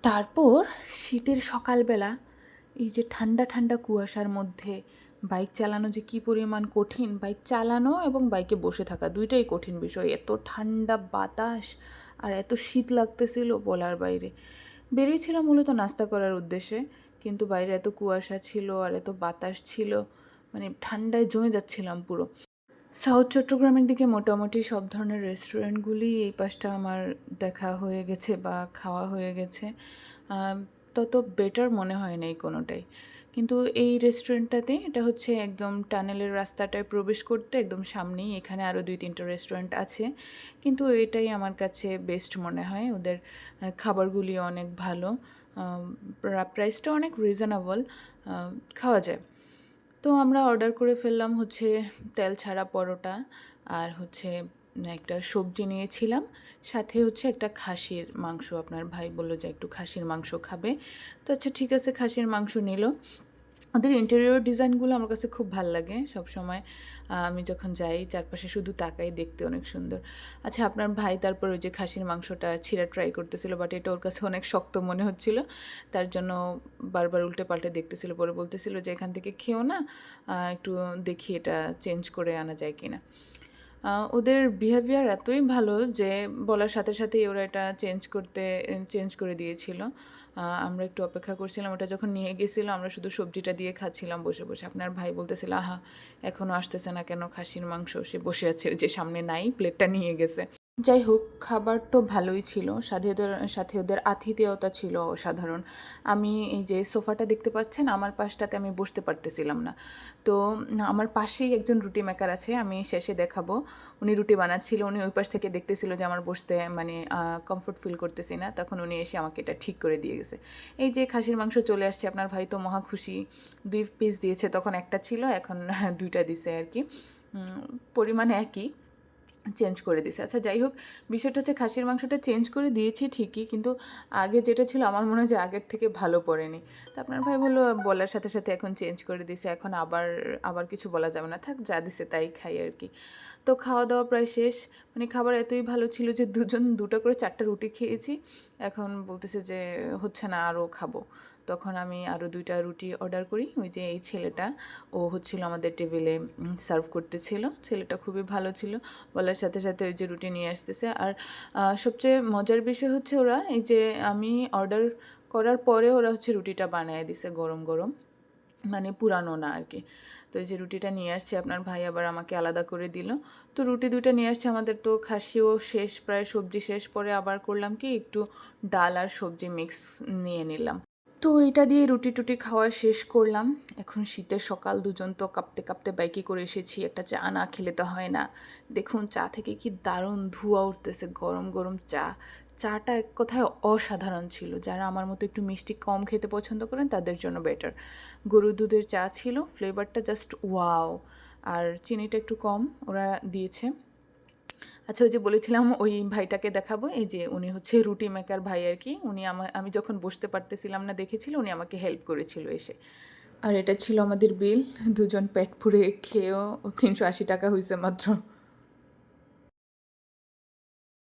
তারপর শীতের সকালবেলা এই যে ঠান্ডা ঠান্ডা কুয়াশার মধ্যে বাইক চালানো যে কী পরিমাণ কঠিন, বাইক চালানো এবং বাইকে বসে থাকা দুইটাই কঠিন বিষয়। এত ঠান্ডা বাতাস আর এত শীত লাগতেছিল বলার বাইরে। বেরিয়েছিলাম মূলত নাস্তা করার উদ্দেশ্যে, কিন্তু বাইরে এত কুয়াশা ছিল আর এত বাতাস ছিল, মানে ঠান্ডায় জমে যাচ্ছিলাম পুরো। সাউথ চট্টগ্রামের দিকে মোটামুটি সব ধরনের রেস্টুরেন্টগুলি এই পাশটা আমার দেখা হয়ে গেছে বা খাওয়া হয়ে গেছে। তত বেটার মনে হয় নাই কোনোটাই। কিন্তু এই রেস্টুরেন্টটাতে, এটা হচ্ছে একদম টানেলের রাস্তাটায় প্রবেশ করতে একদম সামনেই, এখানে আরও 2-3টা রেস্টুরেন্ট আছে, কিন্তু এটাই আমার কাছে বেস্ট মনে হয়। ওদের খাবারগুলি অনেক ভালো, প্রাইসটা অনেক রিজনেবল, খাওয়া যায়। তো আমরা অর্ডার করে ফেললাম হচ্ছে তেল ছাড়া পরোটা, আর হচ্ছে একটা সবজি নিয়েছিলাম, সাথে হচ্ছে একটা খাসির মাংস। আপনার ভাই বললো যে একটু খাসির মাংস খাবে, তো আচ্ছা ঠিক আছে, খাসির মাংস নিল। ওদের ইন্টেরিয়র ডিজাইনগুলো আমার কাছে খুব ভাল লাগে সবসময়। আমি যখন যাই চারপাশে শুধু তাকাই, দেখতে অনেক সুন্দর। আচ্ছা, আপনার ভাই তারপর ওই যে খাসির মাংসটা ছিঁড়া ট্রাই করতেছিল, বাট এটা ওর কাছে অনেক শক্ত মনে হচ্ছিল, তার জন্য বারবার উল্টে পাল্টে দেখতেছিল। পরে বলতেছিল যে এখান থেকে খেও না, একটু দেখি এটা চেঞ্জ করে আনা যায় কি না। ওদের বিহেভিয়ার এতই ভালো যে বলার সাথে সাথেই ওরা এটা চেঞ্জ করে দিয়েছিল। আমরা একটু অপেক্ষা করছিলাম, ওটা যখন নিয়ে গেছিলো আমরা শুধু সবজিটা দিয়ে খাচ্ছিলাম বসে বসে। আপনার ভাই বলতেছিল, আহা এখনও আসতেছে না কেন খাসির মাংস, সে বসে আছে, ওই যে সামনে নাই, প্লেটটা নিয়ে গেছে। যাই হোক, খাবার তো ভালোই ছিল, সাথে ওদের আতিথেয়তা ছিল অসাধারণ। আমি এই যে সোফাটা দেখতে পাচ্ছেন আমার পাশটাতে আমি বসতে পারতেছিলাম না, তো আমার পাশেই একজন রুটি মেকার আছে, আমি শেষে দেখাবো। উনি রুটি বানাচ্ছিল, উনি ওই পাশ থেকে দেখতেছিল যে আমার বসতে মানে কমফোর্ট ফিল করতেছি না, তখন উনি এসে আমাকে এটা ঠিক করে দিয়ে গেছে। এই যে খাসির মাংস চলে আসছে, আপনার ভাই তো মহা খুশি। 2 পিস দিয়েছে, তখন একটা ছিল, এখন 2টা দিছে আর কি, পরিমাণে একই, চেঞ্জ করে দিছে। আচ্ছা যাই হোক, বিষয়টা হচ্ছে খাসির মাংসটা চেঞ্জ করে দিয়েছি ঠিকই, কিন্তু আগে যেটা ছিল আমার মনে হয় যে আগের থেকে ভালো পড়েনি। তো আপনার ভাই বললো বলার সাথে সাথে এখন চেঞ্জ করে দিছে, এখন আবার আবার কিছু বলা যাবে না, থাক যা দিছে তাই খাই আর কি। তো খাওয়া দাওয়া প্রায় শেষ, মানে খাবার এতই ভালো ছিল যে দুজন 2টা করে 4টা রুটি খেয়েছি। এখন বলতেছে যে হচ্ছে না, আরও খাবো। তখন আমি আরও 2টা রুটি অর্ডার করি। ওই যে এই ছেলেটা, ও হচ্ছিল আমাদের টেবিলে সার্ভ করতেছিল, ছেলেটা খুবই ভালো ছিল। বলার সাথে সাথে ওই যে রুটি নিয়ে আসতেছে। আর সবচেয়ে মজার বিষয় হচ্ছে ওরা এই যে আমি অর্ডার করার পরে ওরা হচ্ছে রুটিটা বানিয়ে দিছে গরম গরম, মানে পুরানো না আর কি। তো এই যে রুটিটা নিয়ে আসছে, আপনার ভাই আবার আমাকে আলাদা করে দিল। তো রুটি 2টা নিয়ে আসছে, আমাদের তো খাসিও শেষ, প্রায় সবজি শেষ, পরে আবার করলাম কি একটু ডাল আর সবজি মিক্স নিয়ে নিলাম। তো এটা দিয়ে রুটি টুটি খাওয়া শেষ করলাম। এখন শীতের সকাল, দুজন তো কাঁপতে কাঁপতে বাইকে করে এসেছি, একটা চা না খেলে তো হয় না। দেখুন চা থেকে কি দারুণ ধোঁয়া উঠতেছে, গরম গরম চা। চাটা এক কথায় অসাধারণ ছিল, যারা আমার মতো একটু মিষ্টি কম খেতে পছন্দ করেন তাদের জন্য বেটার। গরুর দুধের চা ছিল, ফ্লেভারটা জাস্ট ওয়াও, আর চিনিটা একটু কম ওরা দিয়েছে। আচ্ছা, ওই যে বলেছিলাম ওই ভাইটাকে দেখাবো, এই যে উনি হচ্ছে রুটি মেকার ভাই আর কি। উনি আমি যখন বসতে পারতেছিলাম না দেখেছিল, উনি আমাকে হেল্প করেছিল এসে। আর এটা ছিল আমাদের বিল, দুজন পেট পুড়ে খেয়েও 380 টাকা হয়েছে মাত্র।